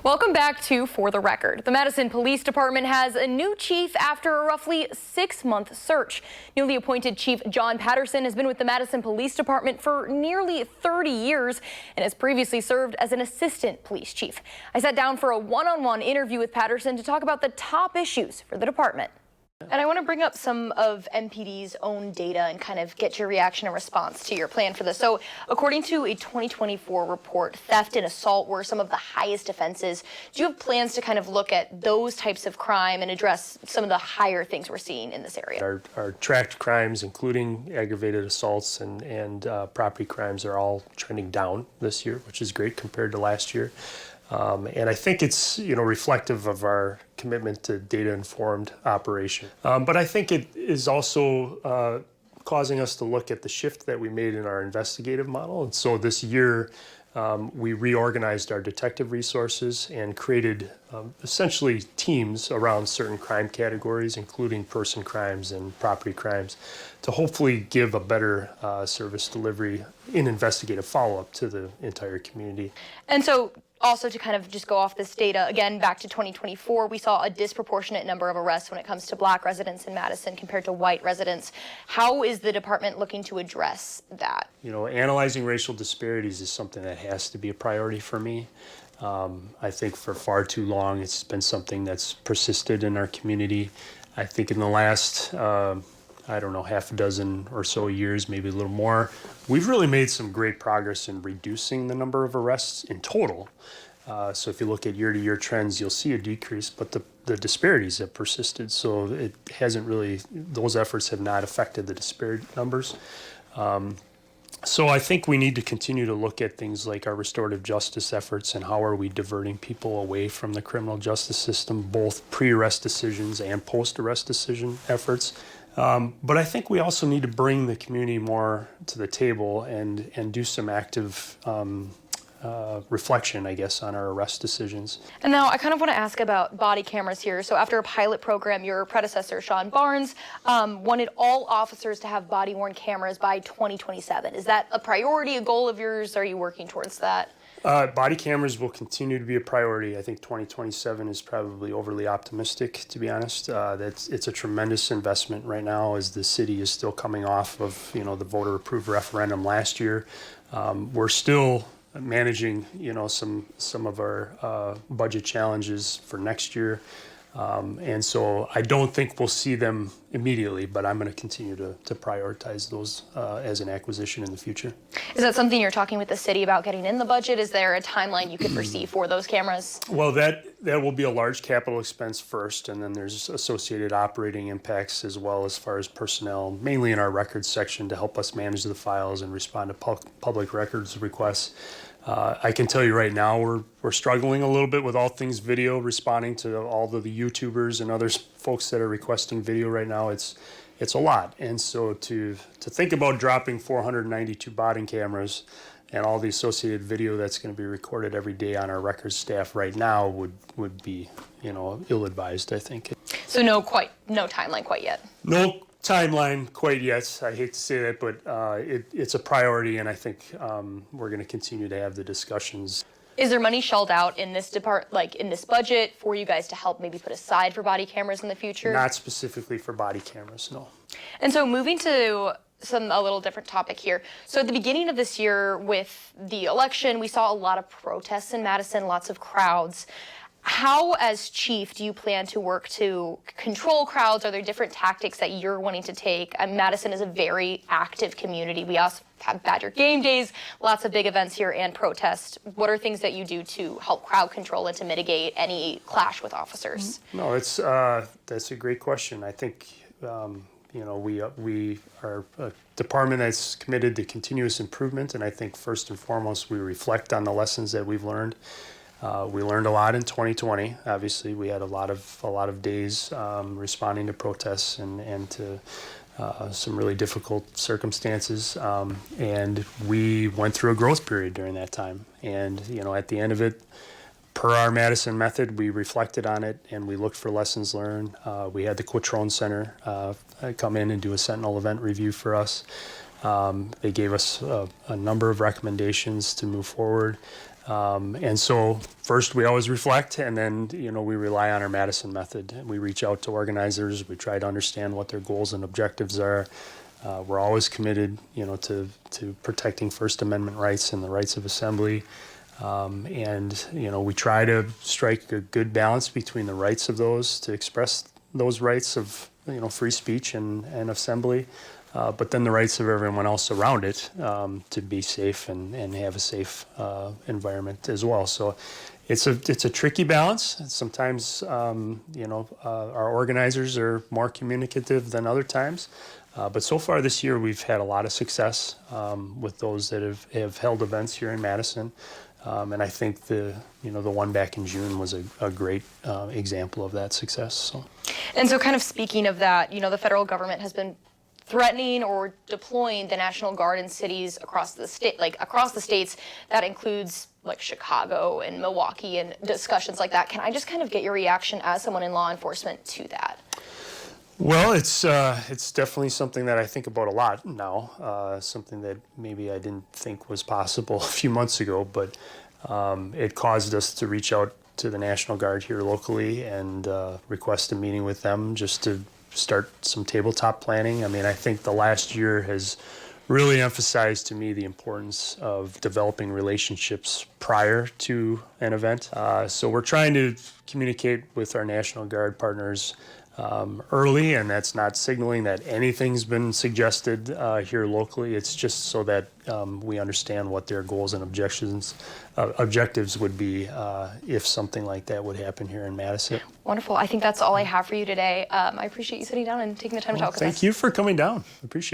Welcome back to For the Record. The Madison Police Department has a new chief after a roughly 6-month search. Newly appointed Chief John Patterson has been with the Madison Police Department for nearly 30 years and has previously served as an assistant police chief. I sat down for a one-on-one interview with Patterson to talk about the top issues for the department. And I want to bring up some of MPD's own data and kind of get your reaction and response to your plan for this. So according to a 2024 report, theft and assault were some of the highest offenses. Do you have plans to kind of look at those types of crime and address some of the higher things we're seeing in this area? Our tracked crimes, including aggravated assaults and property crimes, are all trending down this year, which is great compared to last year. And I think it's reflective of our commitment to data-informed operation. But I think it is also causing us to look at the shift that we made in our investigative model. And so this year, we reorganized our detective resources and created essentially teams around certain crime categories, including person crimes and property crimes, to hopefully give a better service delivery in investigative follow-up to the entire community. And so also to kind of just go off this data, again, back to 2024, we saw a disproportionate number of arrests when it comes to Black residents in Madison compared to white residents. How is the department looking to address that? Analyzing racial disparities is something that has to be a priority for me. I think for far too long, it's been something that's persisted in our community. I think in the last, half a dozen or so years, maybe a little more, we've really made some great progress in reducing the number of arrests in total. So if you look at year-to-year trends, you'll see a decrease, but the disparities have persisted. So it hasn't really, those efforts have not affected the disparate numbers. So I think we need to continue to look at things like our restorative justice efforts and how are we diverting people away from the criminal justice system, both pre-arrest decisions and post-arrest decision efforts. But I think we also need to bring the community more to the table and do some active reflection, I guess, on our arrest decisions. And now I kind of want to ask about body cameras here. So after a pilot program, your predecessor, Sean Barnes, wanted all officers to have body-worn cameras by 2027. Is that a priority, a goal of yours? Are you working towards that? Body cameras will continue to be a priority. I think 2027 is probably overly optimistic, to be honest. It's a tremendous investment right now as the city is still coming off of the voter-approved referendum last year. We're still managing some of our budget challenges for next year. And so I don't think we'll see them immediately, but I'm going to continue to prioritize those as an acquisition in the future. Is that something you're talking with the city about getting in the budget? Is there a timeline you could foresee for those cameras? Well, that will be a large capital expense first, and then there's associated operating impacts as well as far as personnel, mainly in our records section to help us manage the files and respond to public records requests. I can tell you right now we're struggling a little bit with all things video, responding to all of the YouTubers and other folks that are requesting video right now. It's a lot, and so to think about dropping 492 body cameras and all the associated video that's going to be recorded every day on our records staff right now would be ill-advised, I think. So no timeline quite yet. No timeline quite yet. I hate to say that, but it's a priority, and I think we're going to continue to have the discussions. Is there money shelled out in this in this budget for you guys to help maybe put aside for body cameras in the future? Not specifically for body cameras, no. And so moving to a little different topic here. So at the beginning of this year with the election, we saw a lot of protests in Madison, lots of crowds. How, as chief, do you plan to work to control crowds? Are there different tactics that you're wanting to take? Madison is a very active community. We also have Badger game days, lots of big events here and protests. What are things that you do to help crowd control and to mitigate any clash with officers? No, that's a great question. I think we are a department that's committed to continuous improvement, and I think first and foremost we reflect on the lessons that we've learned. We learned a lot in 2020. Obviously, we had a lot of days responding to protests and to some really difficult circumstances. And we went through a growth period during that time. And at the end of it, per our Madison method, we reflected on it and we looked for lessons learned. We had the Quattrone Center come in and do a Sentinel event review for us. They gave us a number of recommendations to move forward. And so first we always reflect, and then, we rely on our Madison method. We reach out to organizers. We try to understand what their goals and objectives are. We're always committed, to protecting First Amendment rights and the rights of assembly. And we try to strike a good balance between the rights of those to express those rights of, free speech and assembly, but then the rights of everyone else around it to be safe and have a safe environment as well. So it's a tricky balance. Sometimes, our organizers are more communicative than other times. But so far this year, we've had a lot of success with those that have held events here in Madison. And I think the one back in June was a great example of that success. So. And so kind of speaking of that, the federal government has been threatening or deploying the National Guard in cities across the state, across the states. That includes like Chicago and Milwaukee and discussions like that. Can I just kind of get your reaction as someone in law enforcement to that? Well, it's definitely something that I think about a lot now. Something that maybe I didn't think was possible a few months ago, but it caused us to reach out to the National Guard here locally and request a meeting with them just to start some tabletop planning. I mean, I think the last year has really emphasized to me the importance of developing relationships prior to an event. So we're trying to communicate with our National Guard partners early, and that's not signaling that anything's been suggested here locally. It's just so that we understand what their goals and objectives would be if something like that would happen here in Madison. Wonderful. I think that's all I have for you today. I appreciate you sitting down and taking the time to talk with us. Thank you for coming down. Appreciate it.